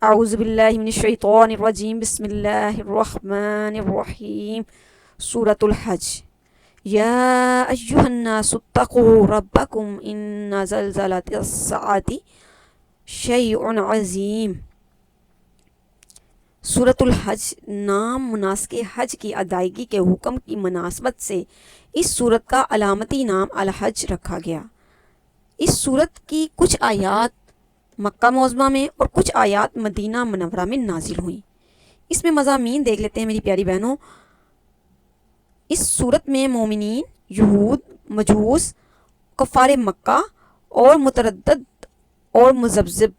اعوذ باللہ من الشیطان الرجیم بسم اللہ الرحمن الرحیم سورة الحج یا ایہا الناس اتقوا ربکم ان زلزلۃ الساعۃ شیء عظیم۔ سورة الحج نام مناسک حج کی ادائیگی کے حکم کی مناسبت سے اس سورت کا علامتی نام الحج رکھا گیا۔ اس سورت کی کچھ آیات مکہ معظمہ میں اور کچھ آیات مدینہ منورہ میں نازل ہوئیں۔ اس میں مضامین دیکھ لیتے ہیں میری پیاری بہنوں۔ اس سورت میں مومنین، یہود، مجوس، کفار مکہ اور متردد اور مذبذب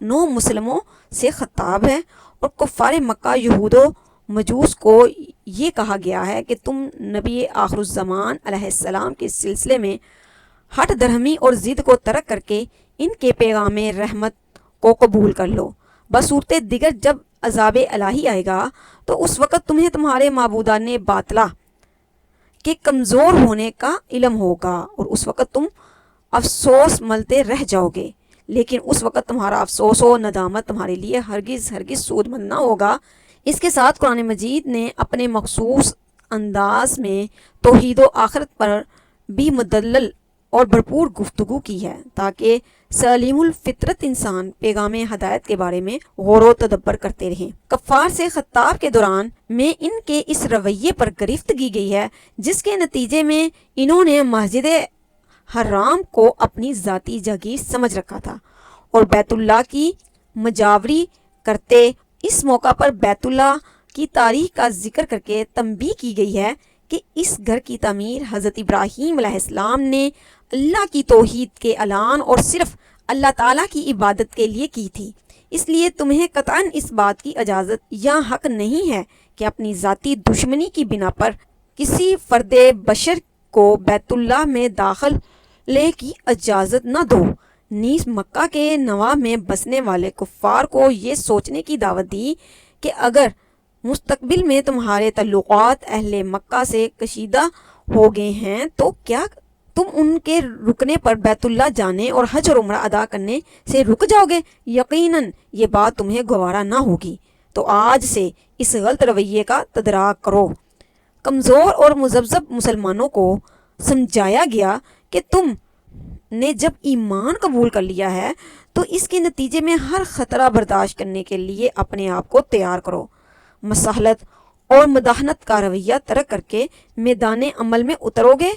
9 مسلموں سے خطاب ہے، اور کفار مکہ، یہود و مجوس کو یہ کہا گیا ہے کہ تم نبی آخر الزمان علیہ السلام کے سلسلے میں ہٹ درہمی اور ضد کو ترک کر کے ان کے پیغام رحمت کو قبول کر لو۔ بصورت دیگر جب عذاب الہی آئے گا تو اس وقت تمہیں تمہارے معبودان باطلہ کے کمزور ہونے کا علم ہوگا، اور اس وقت تم افسوس ملتے رہ جاؤ گے، لیکن اس وقت تمہارا افسوس و ندامت تمہارے لیے ہرگز سود مند نہ ہوگا۔ اس کے ساتھ قرآن مجید نے اپنے مخصوص انداز میں توحید و آخرت پر بھی مدلل اور بھرپور گفتگو کی ہے، تاکہ سلیم الفطرت انسان پیغام ہدایت کے بارے میں غور و تدبر کرتے رہیں۔ کفار سے خطاب کے دوران میں ان کے اس رویے پر گرفت کی گئی ہے، جس کے نتیجے میں انہوں نے مسجد حرام کو اپنی ذاتی جگہ سمجھ رکھا تھا اور بیت اللہ کی مجاوری کرتے۔ اس موقع پر بیت اللہ کی تاریخ کا ذکر کر کے تنبیہ کی گئی ہے کہ اس گھر کی تعمیر حضرت ابراہیم علیہ السلام نے اللہ کی توحید کے اعلان اور صرف اللہ تعالیٰ کی عبادت کے لیے کی تھی، اس لیے تمہیں قطعاً اس بات کی اجازت یا حق نہیں ہے کہ اپنی ذاتی دشمنی کی بنا پر کسی فرد بشر کو بیت اللہ میں داخلے کی اجازت نہ دو۔ نیز مکہ کے نواح میں بسنے والے کفار کو یہ سوچنے کی دعوت دی کہ اگر مستقبل میں تمہارے تعلقات اہل مکہ سے کشیدہ ہو گئے ہیں تو کیا تم ان کے رکنے پر بیت اللہ جانے اور حج اور عمرہ ادا کرنے سے رک جاؤ گے؟ یقیناً یہ بات تمہیں گوارا نہ ہوگی، تو آج سے اس غلط رویے کا تدارک کرو۔ کمزور اور مذبذب مسلمانوں کو سمجھایا گیا کہ تم نے جب ایمان قبول کر لیا ہے تو اس کے نتیجے میں ہر خطرہ برداشت کرنے کے لیے اپنے آپ کو تیار کرو۔ مساہلت اور مداہنت کا رویہ ترک کر کے میدان عمل میں اترو گے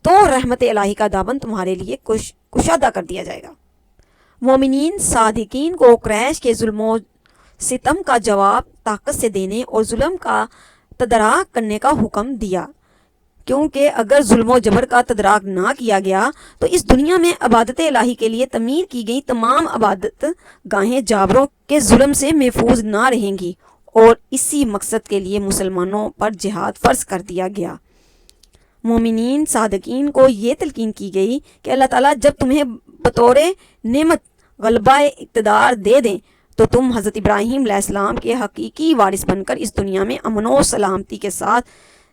تو رحمت الہی کا دامن تمہارے لیے کشادہ کر دیا جائے گا۔ مومنین صادقین کو قریش کے ظلم و ستم کا جواب طاقت سے دینے اور ظلم کا تدارک کرنے کا حکم دیا، کیونکہ اگر ظلم و جبر کا تدارک نہ کیا گیا تو اس دنیا میں عبادت الہی کے لیے تعمیر کی گئی تمام عبادت گاہیں جابروں کے ظلم سے محفوظ نہ رہیں گی، اور اسی مقصد کے لیے مسلمانوں پر جہاد فرض کر دیا گیا۔ مومنین صادقین کو یہ تلقین کی گئی کہ اللہ تعالیٰ جب تمہیں بطور نعمت غلبہ اقتدار دے دیں تو تم حضرت ابراہیم علیہ السلام کے حقیقی وارث بن کر اس دنیا میں امن و سلامتی کے ساتھ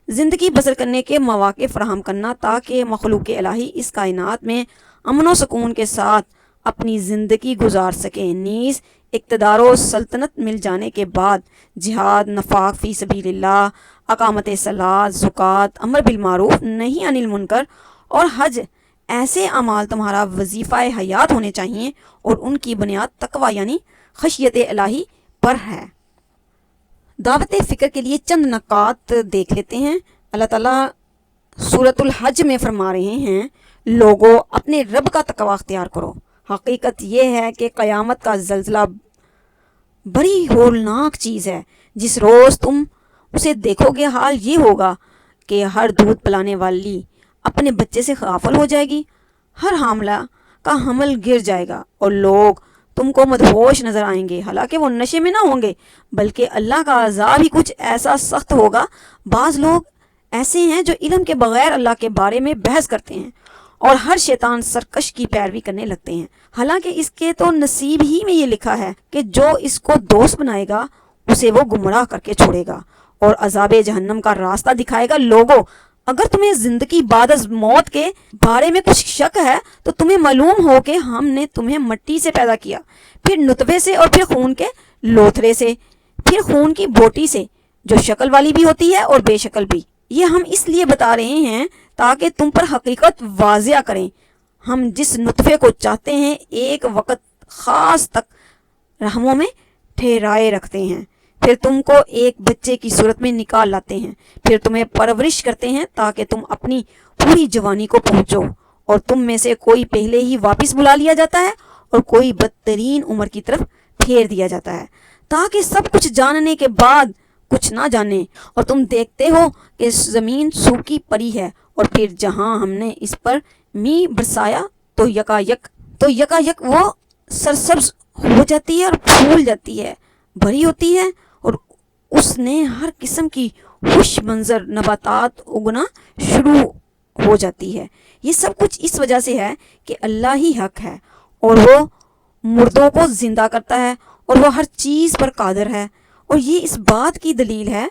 زندگی بسر کرنے کے مواقع فراہم کرنا، تاکہ مخلوق الہی اس کائنات میں امن و سکون کے ساتھ اپنی زندگی گزار سکیں۔ نیز اقتدار و سلطنت مل جانے کے بعد جہاد، نفاق فی سبیل اللہ، اقامت صلاۃ، زکوٰۃ، امر بالمعروف نہی عن المنکر اور حج ایسے اعمال تمہارا وظیفہ حیات ہونے چاہیے، اور ان کی بنیاد تقوی یعنی خشیت الہی پر ہے۔ دعوت فکر کے لیے چند نکات دیکھ لیتے ہیں۔ اللہ تعالیٰ سورۃ الحج میں فرما رہے ہیں، لوگوں اپنے رب کا تقوی اختیار کرو۔ حقیقت یہ ہے کہ قیامت کا زلزلہ بڑی ہولناک چیز ہے۔ جس روز تم اسے دیکھو گے حال یہ ہوگا کہ ہر دودھ پلانے والی اپنے بچے سے غافل ہو جائے گی، ہر حاملہ کا حمل گر جائے گا، اور لوگ تم کو مدہوش نظر آئیں گے، حالانکہ وہ نشے میں نہ ہوں گے، بلکہ اللہ کا عذاب ہی کچھ ایسا سخت ہوگا۔ بعض لوگ ایسے ہیں جو علم کے بغیر اللہ کے بارے میں بحث کرتے ہیں اور ہر شیطان سرکش کی پیروی کرنے لگتے ہیں، حالانکہ اس کے تو نصیب ہی میں یہ لکھا ہے کہ جو اس کو دوست بنائے گا اسے وہ گمراہ کر کے چھوڑے گا اور عذاب جہنم کا راستہ دکھائے گا۔ لوگوں اگر تمہیں زندگی بعد از موت کے بارے میں کچھ شک ہے تو تمہیں معلوم ہو کہ ہم نے تمہیں مٹی سے پیدا کیا، پھر نطفے سے اور پھر خون کے لوتھڑے سے، پھر خون کی بوٹی سے جو شکل والی بھی ہوتی ہے اور بے شکل بھی۔ یہ ہم اس لیے بتا رہے ہیں تاکہ تم پر حقیقت واضح کریں۔ ہم جس نطفے کو چاہتے ہیں ایک وقت خاص تک رحموں میں ٹھہرائے رکھتے ہیں، پھر تم کو ایک بچے کی صورت میں نکال لاتے ہیں، پھر تمہیں پرورش کرتے ہیں تاکہ تم اپنی پوری جوانی کو پہنچو، اور تم میں سے کوئی پہلے ہی واپس بلا لیا جاتا ہے اور کوئی بدترین عمر کی طرف پھیر دیا جاتا ہے، تاکہ سب کچھ جاننے کے بعد کچھ نہ جانے۔ اور تم دیکھتے ہو کہ زمین سوکھی پڑی ہے، اور پھر جہاں ہم نے اس پر می برسایا تو یکا یک وہ سرسبز ہو جاتی ہے اور پھول جاتی ہے، بھری ہوتی ہے، اور اس نے ہر قسم کی خوش منظر نباتات اگنا شروع ہو جاتی ہے۔ یہ سب کچھ اس وجہ سے ہے کہ اللہ ہی حق ہے، اور وہ مردوں کو زندہ کرتا ہے، اور وہ ہر چیز پر قادر ہے، اور یہ اس بات کی دلیل ہے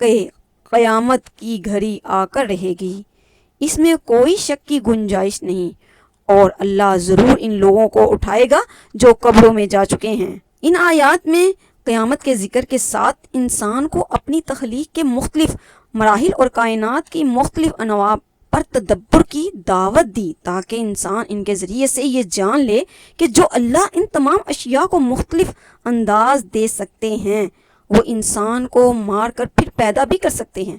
کہ قیامت کی گھڑی آ کر رہے گی، اس میں کوئی شک کی گنجائش نہیں، اور اللہ ضرور ان لوگوں کو اٹھائے گا جو قبروں میں جا چکے ہیں۔ ان آیات میں قیامت کے ذکر کے ساتھ انسان کو اپنی تخلیق کے مختلف مراحل اور کائنات کی مختلف انواع پر تدبر کی دعوت دی، تاکہ انسان ان کے ذریعے سے یہ جان لے کہ جو اللہ ان تمام اشیاء کو مختلف انداز دے سکتے ہیں، وہ انسان کو مار کر پھر پیدا بھی کر سکتے ہیں،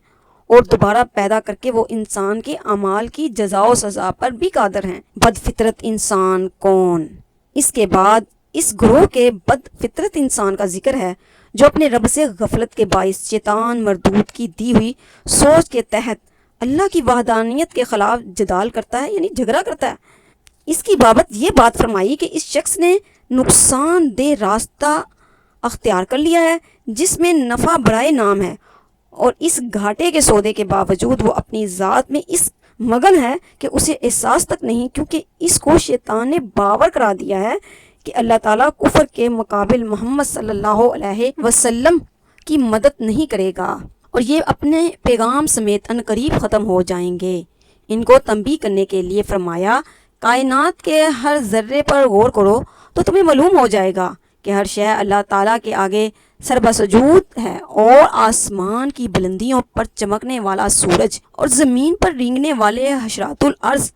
اور دوبارہ پیدا کر کے وہ انسان کے اعمال کی جزا و سزا پر بھی قادر ہیں۔ بد فطرت انسان کون؟ اس کے بعد اس گروہ کے بد فطرت انسان کا ذکر ہے جو اپنے رب سے غفلت کے باعث شیطان مردود کی دی ہوئی سوچ کے تحت اللہ کی وحدانیت کے خلاف جدال کرتا ہے، یعنی جھگڑا کرتا ہے۔ اس کی بابت یہ بات فرمائی کہ اس شخص نے نقصان دہ راستہ اختیار کر لیا ہے جس میں نفع برائے نام ہے، اور اس گھاٹے کے سودے کے باوجود وہ اپنی ذات میں اس مگن ہے کہ اسے احساس تک نہیں، کیونکہ اس کو شیطان نے باور کرا دیا ہے کہ اللہ تعالیٰ کفر کے مقابل محمد صلی اللہ علیہ وسلم کی مدد نہیں کرے گا، اور یہ اپنے پیغام سمیت عنقریب ختم ہو جائیں گے۔ ان کو تنبیہ کرنے کے لیے فرمایا، کائنات کے ہر ذرے پر غور کرو تو تمہیں معلوم ہو جائے گا کہ ہر شے اللہ تعالیٰ کے آگے سربسجود ہے، اور آسمان کی بلندیوں پر چمکنے والا سورج اور زمین پر رینگنے والے حشرات الارض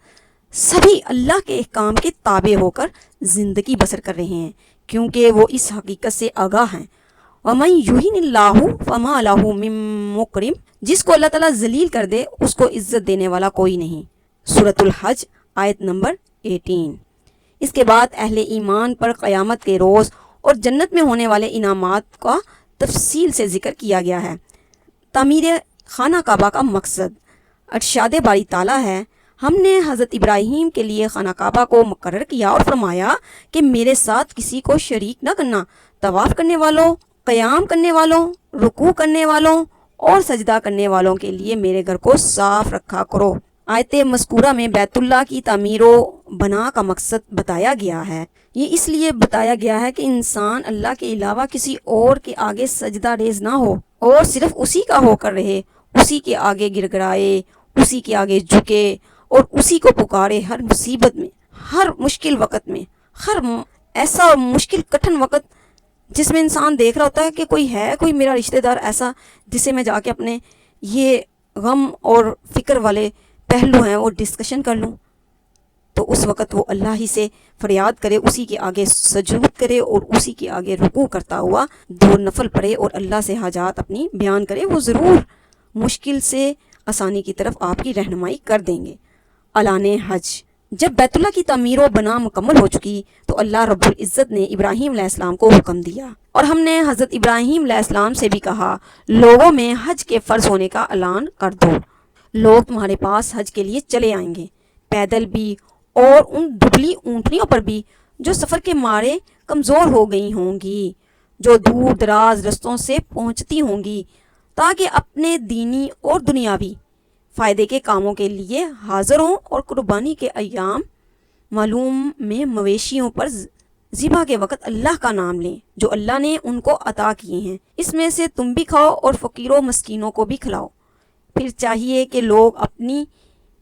سبھی اللہ کے احکام کے تابع ہو کر زندگی بسر کر رہے ہیں، کیونکہ وہ اس حقیقت سے آگاہ ہیں۔ وَمَن يُهِنِ اللَّهُ فَمَا لَهُ مِن مُّكْرِمٍ، جس کو اللہ تعالیٰ ذلیل کر دے اس کو عزت دینے والا کوئی نہیں۔ سورۃ الحج آیت نمبر 18۔ اس کے بعد اہل ایمان پر قیامت کے روز اور جنت میں ہونے والے انعامات کا تفصیل سے ذکر کیا گیا ہے۔ تعمیر خانہ کعبہ کا مقصد۔ ارشاد باری تعالیٰ ہے، ہم نے حضرت ابراہیم کے لیے خانہ کعبہ کو مقرر کیا اور فرمایا کہ میرے ساتھ کسی کو شریک نہ کرنا، طواف کرنے والوں، قیام کرنے والوں، رکوع کرنے والوں اور سجدہ کرنے والوں کے لیے میرے گھر کو صاف رکھا کرو۔ آیت مذکورہ میں بیت اللہ کی تعمیر و بنا کا مقصد بتایا گیا ہے۔ یہ اس لیے بتایا گیا ہے کہ انسان اللہ کے علاوہ کسی اور کے آگے سجدہ ریز نہ ہو اور صرف اسی کا ہو کر رہے، اسی کے آگے گر گڑائے، اسی کے آگے جھکے اور اسی کو پکارے ہر مصیبت میں، ہر مشکل وقت میں، ہر ایسا مشکل کٹھن وقت جس میں انسان دیکھ رہا ہوتا ہے کہ کوئی میرا رشتہ دار ایسا جسے میں جا کے اپنے یہ غم اور فکر والے پہلو ہیں وہ ڈسکشن کر لوں، تو اس وقت وہ اللہ ہی سے فریاد کرے، اسی کے آگے سجود کرے اور اسی کے آگے رکوع کرتا ہوا 2 نفل پڑھے اور اللہ سے حاجات اپنی بیان کرے، وہ ضرور مشکل سے آسانی کی طرف آپ کی رہنمائی کر دیں گے۔ اعلان حج۔ جب بیت اللہ کی تعمیر و بنا مکمل ہو چکی تو اللہ رب العزت نے ابراہیم علیہ السلام کو حکم دیا، اور ہم نے حضرت ابراہیم علیہ السلام سے بھی کہا، لوگوں میں حج کے فرض ہونے کا اعلان کر دو۔ لوگ تمہارے پاس حج کے لیے چلے آئیں گے، پیدل بھی اور ان دبلی اونٹنیوں پر بھی جو سفر کے مارے کمزور ہو گئی ہوں گی، جو دور دراز رستوں سے پہنچتی ہوں گی، تاکہ اپنے دینی اور دنیاوی فائدے کے کاموں کے لیے حاضر ہوں، اور قربانی کے ایام معلوم میں مویشیوں پر ذبح کے وقت اللہ کا نام لیں جو اللہ نے ان کو عطا کیے ہیں، اس میں سے تم بھی کھاؤ اور فقیروں مسکینوں کو بھی کھلاؤ۔ پھر چاہیے کہ لوگ اپنی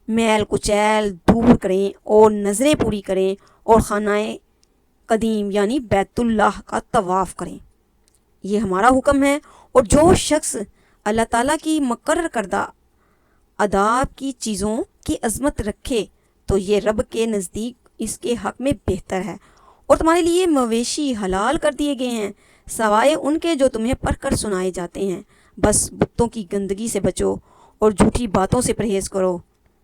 میل کچیل دور کریں اور نظریں پوری کریں اور خانہ قدیم یعنی بیت اللہ کا طواف کریں۔ یہ ہمارا حکم ہے، اور جو شخص اللہ تعالیٰ کی مقرر کردہ آداب کی چیزوں کی عظمت رکھے تو یہ رب کے نزدیک اس کے حق میں بہتر ہے۔ اور تمہارے لیے مویشی حلال کر دیے گئے ہیں سوائے ان کے جو تمہیں پڑھ کر سنائے جاتے ہیں، بس بتوں کی گندگی سے بچو اور جھوٹی باتوں سے پرہیز کرو۔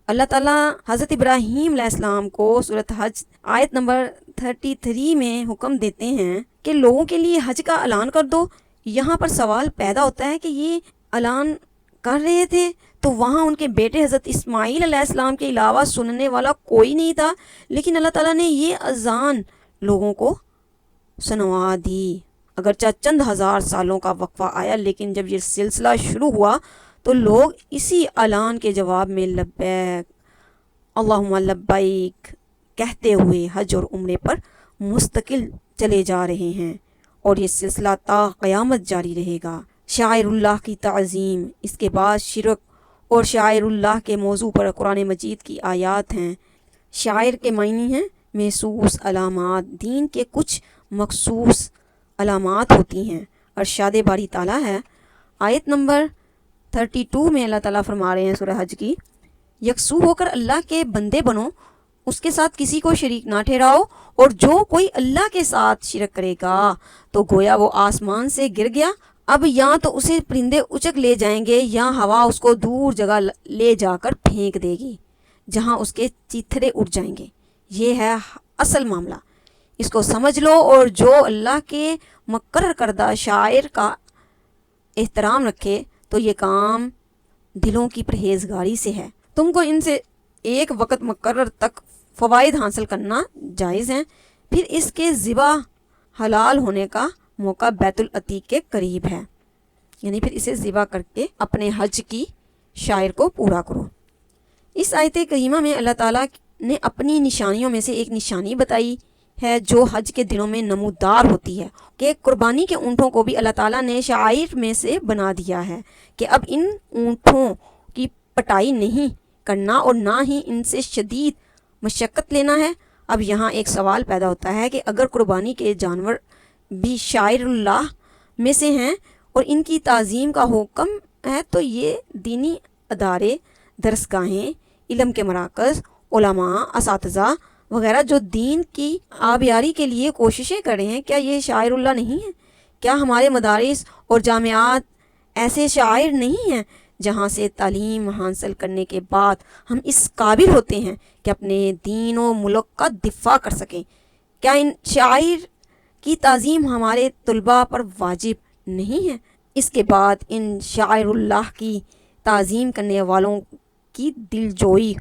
اللہ تعالیٰ حضرت ابراہیم علیہ السلام کو سورۃ حج آیت نمبر 33 میں حکم دیتے ہیں کہ لوگوں کے لیے حج کا اعلان کر دو۔ یہاں پر سوال پیدا ہوتا ہے کہ یہ اعلان کر رہے تھے تو وہاں ان کے بیٹے حضرت اسماعیل علیہ السلام کے علاوہ سننے والا کوئی نہیں تھا، لیکن اللہ تعالیٰ نے یہ اذان لوگوں کو سنوا دی۔ اگرچہ چند ہزار سالوں کا وقفہ آیا، لیکن جب یہ سلسلہ شروع ہوا تو لوگ اسی اعلان کے جواب میں لبیک اللہم لبیک کہتے ہوئے حج اور عمرے پر مستقل چلے جا رہے ہیں، اور یہ سلسلہ تا قیامت جاری رہے گا۔ شاعر اللہ کی تعظیم، اس کے بعد شرک اور شاعر اللہ کے موضوع پر قرآن مجید کی آیات ہیں۔ شاعر کے معنی ہیں محسوس علامات، دین کے کچھ مخصوص علامات ہوتی ہیں۔ ارشاد باری تعالیٰ ہے آیت نمبر 32 میں اللہ تعالیٰ فرما رہے ہیں سورہ حج کی، یکسو ہو کر اللہ کے بندے بنو، اس کے ساتھ کسی کو شریک نہ ٹھہراؤ، اور جو کوئی اللہ کے ساتھ شرک کرے گا تو گویا وہ آسمان سے گر گیا۔ اب یا تو اسے پرندے اچک لے جائیں گے یا ہوا اس کو دور جگہ لے جا کر پھینک دے گی جہاں اس کے چیتھڑے اٹھ جائیں گے۔ یہ ہے اصل معاملہ، اس کو سمجھ لو، اور جو اللہ کے مقرر کردہ شاعر کا احترام رکھے تو یہ کام دلوں کی پرہیزگاری سے ہے۔ تم کو ان سے ایک وقت مقرر تک فوائد حاصل کرنا جائز ہیں، پھر اس کے ذبح حلال ہونے کا موقع بیت العتیق کے قریب ہے، یعنی پھر اسے ذبح کر کے اپنے حج کی شاعر کو پورا کرو۔ اس آیت کریمہ میں اللہ تعالیٰ نے اپنی نشانیوں میں سے ایک نشانی بتائی ہے جو حج کے دنوں میں نمودار ہوتی ہے کہ قربانی کے اونٹوں کو بھی اللہ تعالیٰ نے شعائر میں سے بنا دیا ہے کہ اب ان اونٹوں کی پٹائی نہیں کرنا اور نہ ہی ان سے شدید مشقت لینا ہے۔ اب یہاں ایک سوال پیدا ہوتا ہے کہ اگر قربانی کے جانور بھی شاعر اللہ میں سے ہیں اور ان کی تعظیم کا حکم ہے تو یہ دینی ادارے، درسگاہیں، علم کے مراکز، علماء، اساتذہ وغیرہ جو دین کی آبیاری کے لیے کوششیں کر رہے ہیں، کیا یہ شاعر اللہ نہیں ہیں؟ کیا ہمارے مدارس اور جامعات ایسے شاعر نہیں ہیں جہاں سے تعلیم حاصل کرنے کے بعد ہم اس قابل ہوتے ہیں کہ اپنے دین و ملک کا دفاع کر سکیں؟ کیا ان شاعر کی تعظیم ہمارے طلباء پر واجب نہیں ہے؟ اس کے بعد ان شاعر اللہ کی تعظیم کرنے والوں کی دلجوئی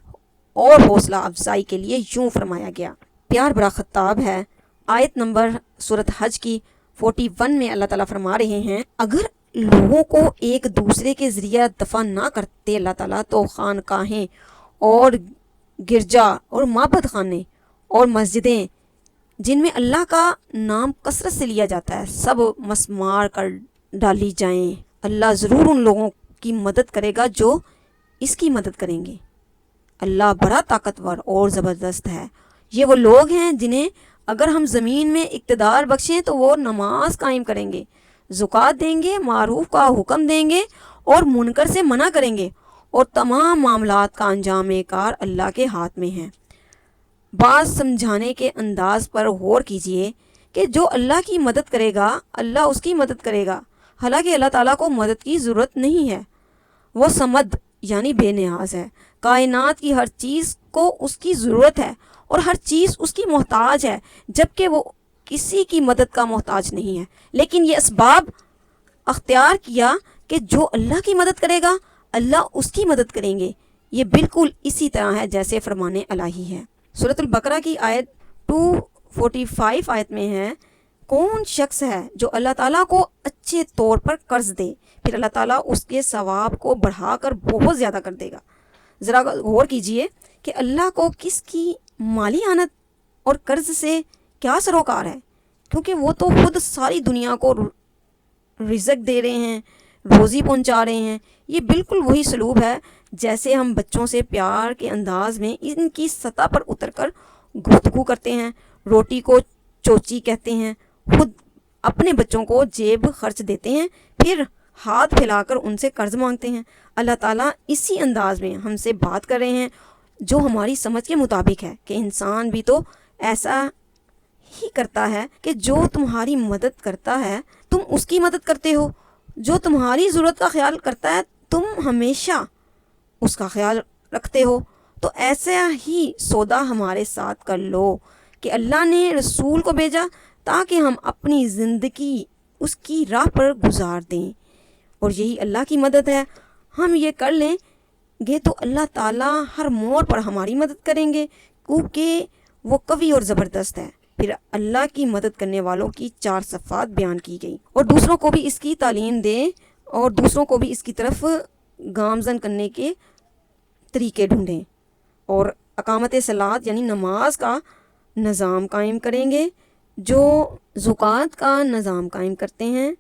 اور حوصلہ افزائی کے لیے یوں فرمایا گیا۔ پیار بڑا خطاب ہے، آیت نمبر سورۃ حج کی 41 میں اللہ تعالیٰ فرما رہے ہیں، اگر لوگوں کو ایک دوسرے کے ذریعہ دفع نہ کرتے اللہ تعالیٰ تو خانقاہیں اور گرجا اور معبد خانے اور مسجدیں جن میں اللہ کا نام کثرت سے لیا جاتا ہے سب مسمار کر ڈالی جائیں۔ اللہ ضرور ان لوگوں کی مدد کرے گا جو اس کی مدد کریں گے۔ اللہ بڑا طاقتور اور زبردست ہے۔ یہ وہ لوگ ہیں جنہیں اگر ہم زمین میں اقتدار بخشیں تو وہ نماز قائم کریں گے، زکوٰۃ دیں گے، معروف کا حکم دیں گے اور منکر سے منع کریں گے، اور تمام معاملات کا انجام کار اللہ کے ہاتھ میں ہے۔ بات سمجھانے کے انداز پر غور کیجئے کہ جو اللہ کی مدد کرے گا اللہ اس کی مدد کرے گا، حالانکہ اللہ تعالیٰ کو مدد کی ضرورت نہیں ہے۔ وہ صمد یعنی بے نیاز ہے، کائنات کی ہر چیز کو اس کی ضرورت ہے اور ہر چیز اس کی محتاج ہے، جبکہ وہ کسی کی مدد کا محتاج نہیں ہے، لیکن یہ اسباب اختیار کیا کہ جو اللہ کی مدد کرے گا اللہ اس کی مدد کریں گے۔ یہ بالکل اسی طرح ہے جیسے فرمان الہی ہے۔ سورۃ البقرہ کی آیت 245 آیت میں ہے، کون شخص ہے جو اللہ تعالیٰ کو اچھے طور پر قرض دے پھر اللہ تعالیٰ اس کے ثواب کو بڑھا کر بہت زیادہ کر دے گا۔ ذرا غور کیجئے کہ اللہ کو کس کی مالی اعانت اور قرض سے کیا سروکار ہے، کیونکہ وہ تو خود ساری دنیا کو رزق دے رہے ہیں، روزی پہنچا رہے ہیں۔ یہ بالکل وہی سلوک ہے جیسے ہم بچوں سے پیار کے انداز میں ان کی سطح پر اتر کر گفتگو کرتے ہیں، روٹی کو چوچی کہتے ہیں، خود اپنے بچوں کو جیب خرچ دیتے ہیں، پھر ہاتھ پھیلا کر ان سے قرض مانگتے ہیں۔ اللہ تعالیٰ اسی انداز میں ہم سے بات کر رہے ہیں جو ہماری سمجھ کے مطابق ہے کہ انسان بھی تو ایسا ہی کرتا ہے کہ جو تمہاری مدد کرتا ہے تم اس کی مدد کرتے ہو، جو تمہاری ضرورت کا خیال کرتا ہے تم ہمیشہ اس کا خیال رکھتے ہو۔ تو ایسا ہی سودا ہمارے ساتھ کر لو کہ اللہ نے رسول کو بھیجا تاکہ ہم اپنی زندگی اس کی راہ پر گزار دیں، اور یہی اللہ کی مدد ہے۔ ہم یہ کر لیں گے تو اللہ تعالیٰ ہر موڑ پر ہماری مدد کریں گے، کیونکہ وہ قوی اور زبردست ہے۔ پھر اللہ کی مدد کرنے والوں کی 4 صفات بیان کی گئی، اور دوسروں کو بھی اس کی تعلیم دیں اور دوسروں کو بھی اس کی طرف گامزن کرنے کے طریقے ڈھونڈیں، اور اقامت صلاۃ یعنی نماز کا نظام قائم کریں گے، جو زکوٰۃ کا نظام قائم کرتے ہیں۔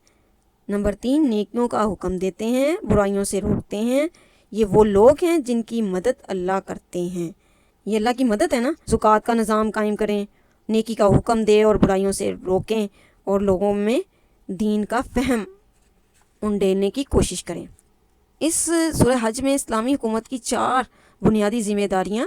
نمبر 3، نیکیوں کا حکم دیتے ہیں، برائیوں سے روکتے ہیں۔ یہ وہ لوگ ہیں جن کی مدد اللہ کرتے ہیں۔ یہ اللہ کی مدد ہے نا، زکوٰۃ کا نظام قائم کریں، نیکی کا حکم دے اور برائیوں سے روکیں، اور لوگوں میں دین کا فہم انڈیلنے کی کوشش کریں۔ اس سورہ حج میں اسلامی حکومت کی 4 بنیادی ذمہ داریاں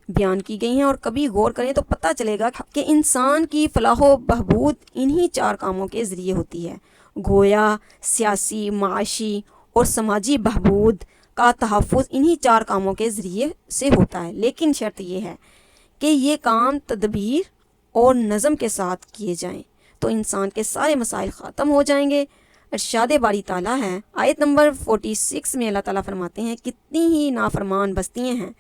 بیان کی گئی ہیں، اور کبھی غور کریں تو پتہ چلے گا کہ انسان کی فلاح و بہبود انہی 4 کاموں کے ذریعے ہوتی ہے۔ گویا سیاسی، معاشی اور سماجی بہبود کا تحفظ انہی 4 کاموں کے ذریعے سے ہوتا ہے، لیکن شرط یہ ہے کہ یہ کام تدبیر اور نظم کے ساتھ کیے جائیں تو انسان کے سارے مسائل ختم ہو جائیں گے۔ ارشاد باری تعالیٰ ہے، آیت نمبر 46 میں اللہ تعالیٰ فرماتے ہیں، کتنی ہی نافرمان بستیاں ہیں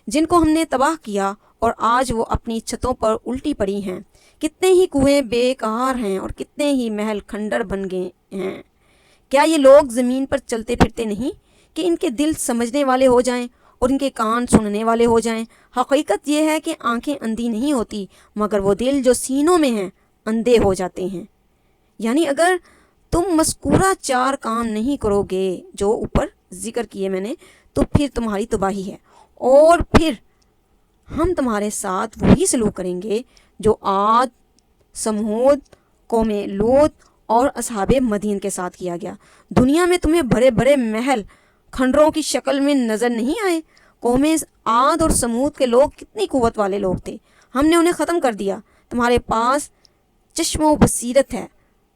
جن کو ہم نے تباہ کیا اور آج وہ اپنی چھتوں پر الٹی پڑی ہیں، کتنے ہی کنویں بیکار ہیں اور کتنے ہی محل کھنڈر بن گئے ہیں۔ کیا یہ لوگ زمین پر چلتے پھرتے نہیں کہ ان کے دل سمجھنے والے ہو جائیں اور ان کے کان سننے والے ہو جائیں؟ حقیقت یہ ہے کہ آنکھیں اندھی نہیں ہوتی، مگر وہ دل جو سینوں میں ہیں اندھے ہو جاتے ہیں۔ یعنی اگر تم مذکورہ 4 کام نہیں کرو گے جو اوپر ذکر کیے میں نے، تو پھر تمہاری تباہی ہے، اور پھر ہم تمہارے ساتھ وہی سلوک کریں گے جو عاد، سمود، قوم لوط اور اصحاب مدین کے ساتھ کیا گیا۔ دنیا میں تمہیں بڑے بڑے محل کھنڈروں کی شکل میں نظر نہیں آئے؟ قوم عاد اور سمود کے لوگ کتنی قوت والے لوگ تھے، ہم نے انہیں ختم کر دیا۔ تمہارے پاس چشم و بصیرت ہے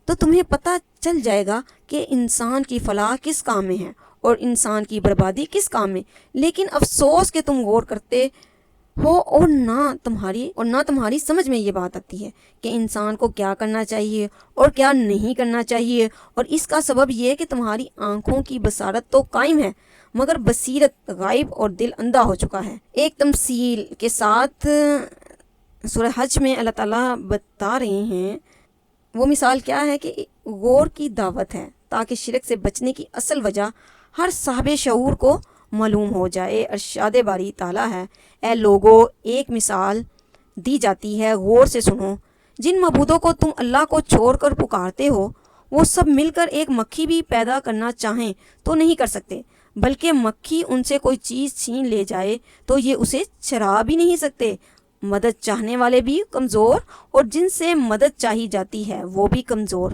تو تمہیں پتہ چل جائے گا کہ انسان کی فلاح کس کام میں ہے اور انسان کی بربادی کس کام میں، لیکن افسوس کہ تم غور کرتے ہو اور نہ تمہاری سمجھ میں یہ بات آتی ہے کہ انسان کو کیا کرنا چاہیے اور کیا نہیں کرنا چاہیے، اور اس کا سبب یہ ہے کہ تمہاری آنکھوں کی بصارت تو قائم ہے مگر بصیرت غائب اور دل اندھا ہو چکا ہے۔ ایک تمثیل کے ساتھ سورہ حج میں اللہ تعالیٰ بتا رہے ہیں، وہ مثال کیا ہے کہ غور کی دعوت ہے تاکہ شرک سے بچنے کی اصل وجہ ہر صاحب شعور کو معلوم ہو جائے۔ ارشاد باری تعالیٰ ہے، اے لوگو، ایک مثال دی جاتی ہے، غور سے سنو۔ جن معبودوں کو تم اللہ کو چھوڑ کر پکارتے ہو وہ سب مل کر ایک مکھی بھی پیدا کرنا چاہیں تو نہیں کر سکتے، بلکہ مکھی ان سے کوئی چیز چھین لے جائے تو یہ اسے چرا بھی نہیں سکتے۔ مدد چاہنے والے بھی کمزور اور جن سے مدد چاہی جاتی ہے وہ بھی کمزور۔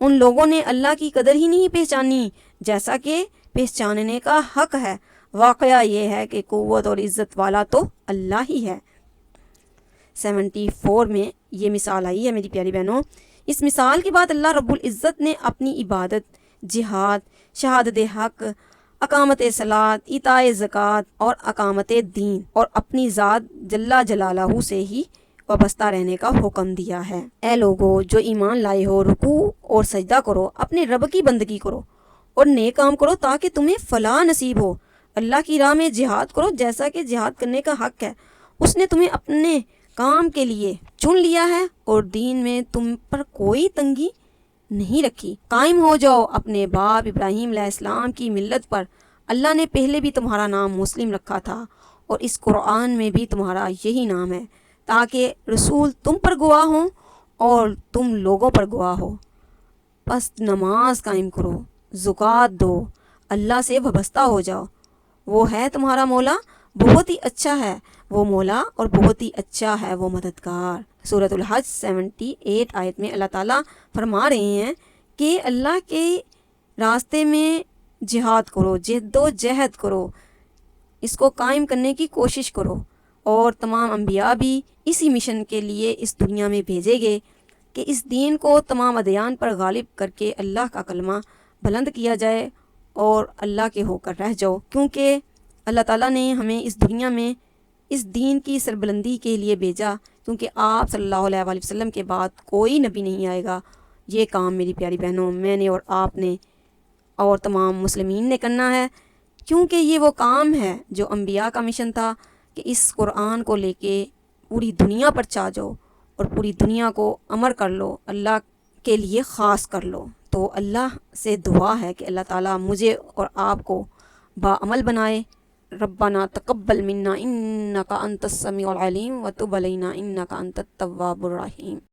ان لوگوں نے اللہ کی قدر ہی نہیں پہچانی جیسا کہ پہچاننے کا حق ہے۔ واقعہ یہ ہے کہ قوت اور عزت والا تو اللہ ہی ہے۔ 74 میں یہ مثال آئی ہے میری پیاری بہنوں۔ اس مثال کے بعد اللہ رب العزت نے اپنی عبادت، جہاد، شہادت حق، اقامت صلاۃ، ایتاء زکوٰۃ اور اقامت دین اور اپنی ذات جل جلالہ سے ہی وابستہ رہنے کا حکم دیا ہے۔ اے لوگو جو ایمان لائے ہو، رکوع اور سجدہ کرو، اپنے رب کی بندگی کرو اور نیک کام کرو تاکہ تمہیں فلاح نصیب ہو۔ اللہ کی راہ میں جہاد کرو جیسا کہ جہاد کرنے کا حق ہے۔ اس نے تمہیں اپنے کام کے لیے چن لیا ہے اور دین میں تم پر کوئی تنگی نہیں رکھی۔ قائم ہو جاؤ اپنے باپ ابراہیم علیہ السلام کی ملت پر۔ اللہ نے پہلے بھی تمہارا نام مسلم رکھا تھا اور اس قرآن میں بھی تمہارا یہی نام ہے، تاکہ رسول تم پر گواہ ہوں اور تم لوگوں پر گواہ ہو۔ پس نماز قائم کرو، زکوٰۃ دو، اللہ سے وابستہ ہو جاؤ، وہ ہے تمہارا مولا، بہت ہی اچھا ہے وہ مولا اور بہت ہی اچھا ہے وہ مددگار۔ سورۃ الحج 78 آیت میں اللہ تعالیٰ فرما رہے ہیں کہ اللہ کے راستے میں جہاد کرو، جد و جہد کرو، اس کو قائم کرنے کی کوشش کرو، اور تمام انبیاء بھی اسی مشن کے لیے اس دنیا میں بھیجے گئے کہ اس دین کو تمام ادیان پر غالب کر کے اللہ کا کلمہ بلند کیا جائے اور اللہ کے ہو کر رہ جاؤ، کیونکہ اللہ تعالیٰ نے ہمیں اس دنیا میں اس دین کی سربلندی کے لیے بھیجا، کیونکہ آپ صلی اللہ علیہ وآلہ وسلم کے بعد کوئی نبی نہیں آئے گا۔ یہ کام میری پیاری بہنوں میں نے اور آپ نے اور تمام مسلمین نے کرنا ہے، کیونکہ یہ وہ کام ہے جو انبیاء کا مشن تھا کہ اس قرآن کو لے کے پوری دنیا پر چھا جاؤ اور پوری دنیا کو امر کر لو، اللہ کے لیے خاص کر لو۔ تو اللہ سے دعا ہے کہ اللہ تعالیٰ مجھے اور آپ کو باعمل بنائے۔ ربنا تقبل منا انک انت السمیع العلیم وتب علینا انک انت التواب الرحیم۔